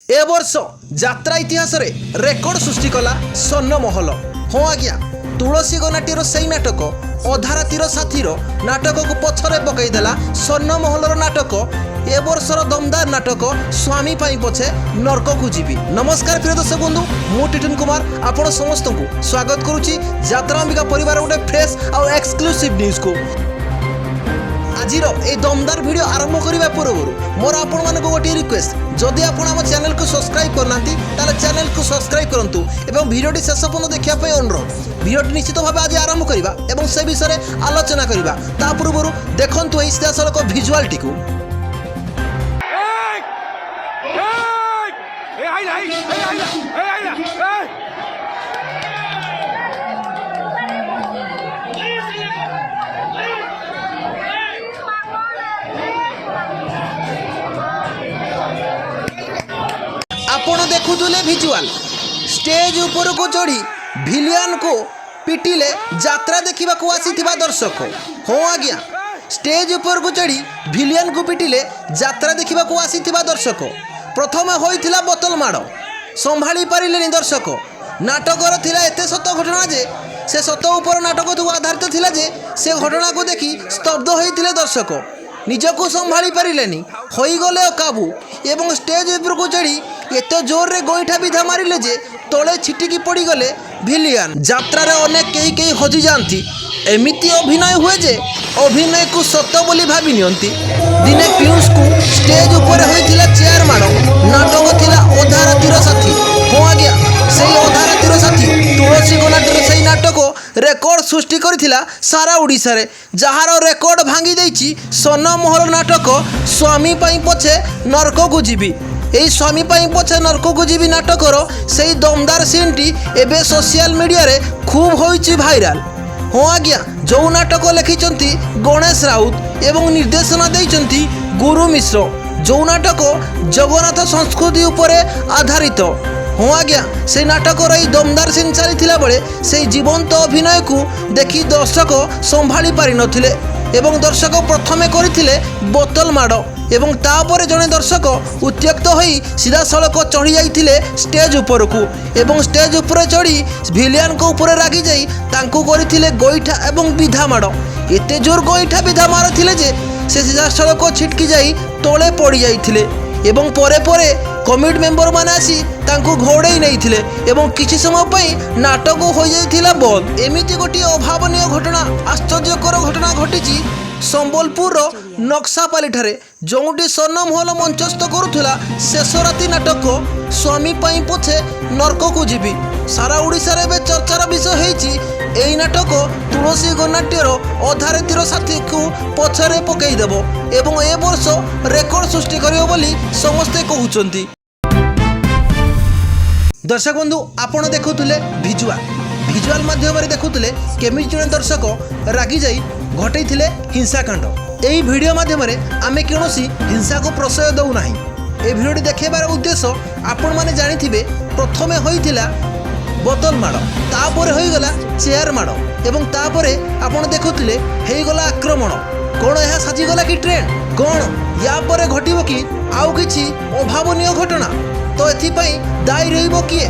ए वर्ष यात्रा इतिहास रे रेकर्ड सृष्टि कला स्वर्णमहल। हाँ आज्ञा, तुलसी गनाटीर से नाटक अधा रातिर साथीर नाटक को पछरे पकईदेला स्वर्णमहलर नाटक। ए वर्षर दमदार नाटक स्वामी पाई पछे नरक को जीवी। नमस्कार प्रिय दर्शक बंधु, मु टिटन कुमार आपण समस्त को स्वागत करुच्ची यात्रांबिका परिवार गोटे फ्रेश आउ एक्सक्लूसिव न्यूज को। आजिर ए दमदार वीडियो आरंभ करने पूर्व मोर आपण मानक गोटे रिक्वेस्ट, जदि आपण आम चैनल को सब्सक्राइब करना ताले चैनल को सब्सक्राइब करंतु एवं वीडियोटी शेष पर्यंत देखा अनुरोध। वीडियोटी निश्चित भाव आज आरंभ करवा एवं से विषय आलोचना करवा। ता पूर्व देखंतु एई सिधासलख भिजुआलटी को। आपण देखुले भिजुआल स्टेज ऊपर को चढ़ी भिलियन को पिटिले यात्रा देखा आसीथिबा दर्शक। हाँ आज्ञा, स्टेज ऊपर को चढ़ी भिलियन को पिटिले यात्रा देखा आसीथिबा दर्शक। प्रथम होइथिला बोतल माड़, संभाली पारिलेनी दर्शक। नाटकर थिला एते सत घटना जे से सत ऊपर नाटक आधारित थिला जे से घटना को देखी स्तब्ध होइथिले दर्शक। निजको संभाली पारिलेनी, होइगले अकाबू एवं स्टेज ऊपर को चढ़ी एत जोर रे गोईठा विधा मारिले जे तले छिटिकी पड़गले भिलियन। यात्रा अनेक कई कई हजि जाती, एमिति अभिनय हुए जे अभिनय को सत बोली भावी नियंती। दिने पीयूष को स्टेज ऊपर होइथिला चेयर माड़, नाटक थिला अधा रातिर साथी। हाँ आज्ञा, से अधा रातिर साथी तुलसी गनाटीर से नाटक रेकर्ड सृष्टि करथिला सारा ओडिशा रे, जहार रेकर्ड भांगी देछि स्वर्णमहल नाटक स्वामी पाई पछे नरक को जीवी। यही स्वामी पाई पछे नरक को जीवी नाटकर से दमदार सीनटी एबे सोशल मीडिया रे खूब होइछि भाइराल। हाँ आज्ञा, जो नाटक लिखिचंती गणेश राउत एवं निर्देशना देइचंती गुरु मिश्र, जो नाटक जगन्नाथ संस्कृति उपरे आधारित। हाँ आज्ञा, से नाटकर यही दमदार सीन चली बेले से जीवंत अभिनय को देखी दर्शक संभाली पारि नथिले एवं दर्शक प्रथमे करथिले बोतल माड़ एवं तापर जड़े दर्शक उत्त्यक्त होई सीधा सड़क चढ़ी जाइथिले स्टेज ऊपर को एवं स्टेज ऊपर चढ़ी भिलियन को ऊपर रागी जाई तांकू करथिले गोईठा एवं विधा माड़। एते जोर गोईठा विधा मारथिले जे से सीधा सड़क छिटकी जाई तले पड़ी जाइथिले एवं परे परे कमिटी मेंबर माने आसी तांकू घोड़े नहीं एवं किछि समय पई नाटक हो जाइथिला बंद। एमिति गोटी अभावनीय घटना, आश्चर्यकर घटना घटिछि संबलपुर नक्सापाली ठारे, जोटी स्वर्णमहल मंचस्थ करुला शेष राति नाटक स्वामी पाई पछे नरक को जीवी। सारा ओडिशा रे बे चर्चार विषय होइछि एई नाटक तुलसी गनाट्यर अधा रातिर साथी को पछरे पकई देबो एवं ए वर्ष रेकर्ड सृष्टि करियो बोली समस्ते कहउचंती। दर्शक बंधु, आपण देखुले भिजुआल माध्यम देखुले केमिति जने दर्शक रागी जाई घटैथिले हिंसाकांड। एही वीडियो माध्यम आमे कौनसी हिंसा को प्रशय दउ नाही। ए वीडियोटी देखेबार उद्देश्य आपण माने जानिथिबे, प्रथमे होइथिला बोतल माड़, तापर होइगला चेयर माड़ एवं तापरे आपण देखुले हेइगला आक्रमण। कौन यह साजिगला कि ट्रेंड, कौन या परे घटिबो कि आउ किछि अभावनीय घटना? तो एथिपाई दायी रहिबो किए?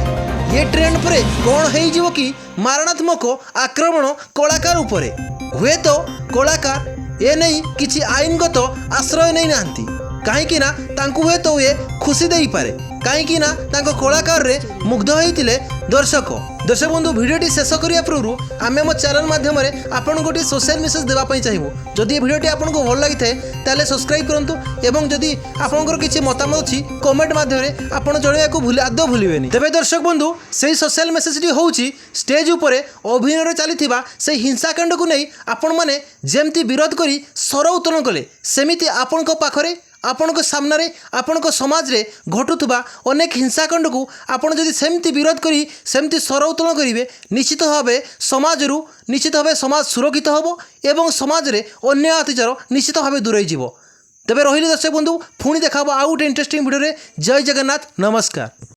ये ट्रेंड परे कौन हेइजिबो कि मारणात्मक आक्रमण कलाकार उपरे? हुए तो कलाकार ए नहीं किछि आईनगत आश्रय नहीं नांती, कहीं ना तांकु हुए तो ये खुशी देई पारे, कहीं ना तांको कलाकार रे मुग्ध होइतिले दर्शक। दर्शक बंधु, वीडियोटी शेष करिया पूर्व आमे मो चैनल माध्यम आपन गोटे सोशल मेसेज देवा पई चाहिबो। जदि ए वीडियोटी आपनको भल लागि थाए ताले सब्सक्राइब करंतु एवं जदि आपनकर किछि मतामत अछि कमेंट माध्यम आपन जणैया को आदौ भूलिबेनी। तबे दर्शक बंधु, सेही सोशल मेसेजटी होउछि स्टेज उपरे अभिनय चलीथिबा से हिंसाकांड को नहीं आपण माने जेमती विरोध करी स्वर उत्तोलन कले, सेमिति आपनक पाखरे आपनक सामने आपनक समाज रे घटुवा अनेक हिंसाकांड को आपन जदि सेमती विरोध करी सेमती स्वर उत्तोलन करिवे, निश्चित भावे समाज सुरक्षित होबो एवं समाज रे अन्याय अत्याचार निश्चित भावे दूर होइजिवो। तबे रहिले दर्शक बंधु, पुणी देखाबो आउ गोटे इंटरेस्टिंग वीडियो रे। जय जगन्नाथ, नमस्कार।